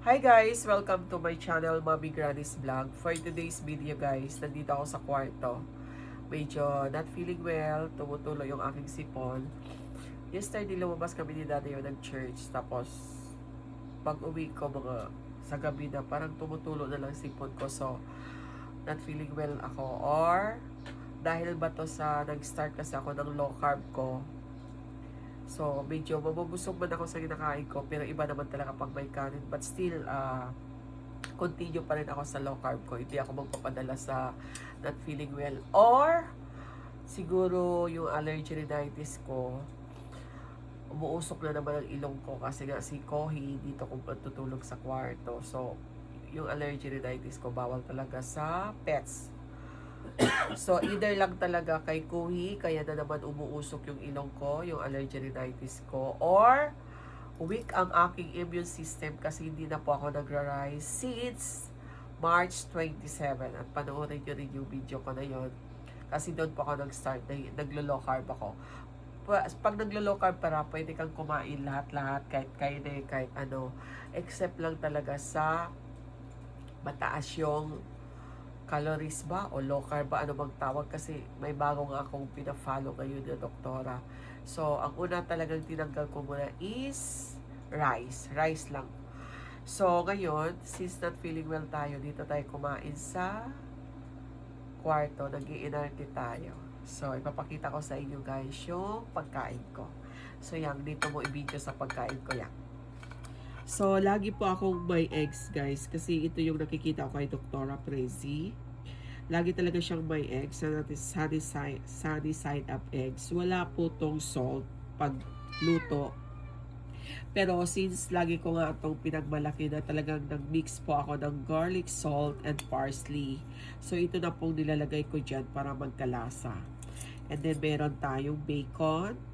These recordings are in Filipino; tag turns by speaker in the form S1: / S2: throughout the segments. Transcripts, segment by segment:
S1: Hi guys! Welcome to my channel, Mommy Granny's Vlog. For today's video guys, nandito ako sa kwarto. Medyo not feeling well, tumutulo yung aking sipon. Yesterday lumabas kami ni Daddy yung nag-church. Tapos, pag uwi ko mga sa gabi na parang tumutulo na lang sipon ko. So, not feeling well ako. Or, dahil ba to sa nag-start kasi ako ng low carb ko, so, medyo mabubusog man ako sa kinakain ko, pero iba naman talaga pag may kanin. But still, continue pa rin ako sa low carb ko. Hindi ako magpapadala sa not feeling well. Or, siguro yung allergy rhinitis ko, umuusok na naman ang ilong ko kasi nga si Kohi dito kung tutulog sa kwarto. So, yung allergy rhinitis ko, bawal talaga sa pets. So, either lang talaga kay Kuhi, kaya na naman umuusok yung ilong ko, yung allergy rhinitis ko, or weak ang aking immune system kasi hindi na po ako nagra-rise since March 27. At panoorin nyo rin yung video ko na yon kasi doon po ako nag-start, naglo-low carb ako. Pag naglo-low carb para, pwede kang kumain lahat-lahat, kahit kainin, kahit ano, except lang talaga sa mataas yung calories ba o low carb ba, ano bang tawag, kasi may bagong akong pina-follow ngayon na doktora. So, ang una talagang tinanggal ko muna is rice lang. So, ngayon, since not feeling well tayo, dito tayo kumain sa kwarto, nag-iinarte tayo. So, ipapakita ko sa inyo guys yung pagkain ko. So, yan, dito mo i-video sa pagkain ko yan. So, lagi po akong may eggs, guys. Kasi ito yung nakikita ko kay Dr. Prezi. Lagi talaga siyang may eggs. Sunny side up eggs. Wala po tong salt pag luto. Pero since lagi ko nga itong pinagmalaki na talagang nag-mix po ako ng garlic, salt, and parsley. So, ito na pong nilalagay ko dyan para magkalasa. And then, meron tayong bacon.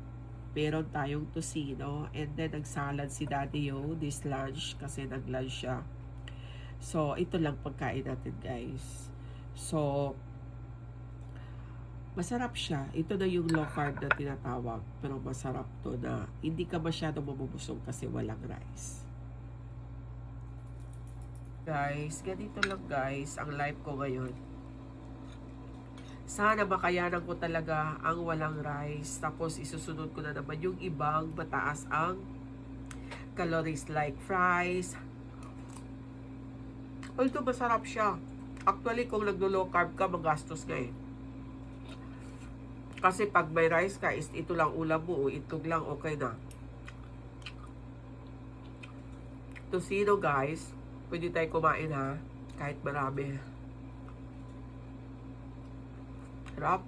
S1: Meron tayong tocino, and then nagsalad si Daddy Yo this lunch kasi nag-lunch siya. So, ito lang pagkain natin guys. So, masarap siya. Ito na yung low carb na tinatawag, pero masarap to na hindi ka masyado mabubusog kasi walang rice. Guys, ganito lang guys ang life ko ngayon. Sana makayanan ko talaga ang walang rice. Tapos isusunod ko na naman yung ibang mataas ang calories like fries. Although masarap siya. Actually, kung naglo-low carb ka, magastos ka eh. Kasi pag may rice ka, is ito lang ulam mo o itlog lang, okay na. Tocino guys, pwede tayo kumain ha. Kahit marami. Sarap.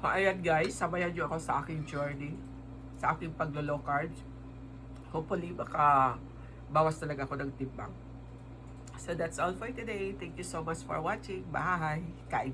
S1: Ayan guys, sabayan nyo ako sa aking journey, sa aking paglo-low carb. Hopefully, bawas talaga ako ng timbang. So that's all for today. Thank you so much for watching. Bye! Kain!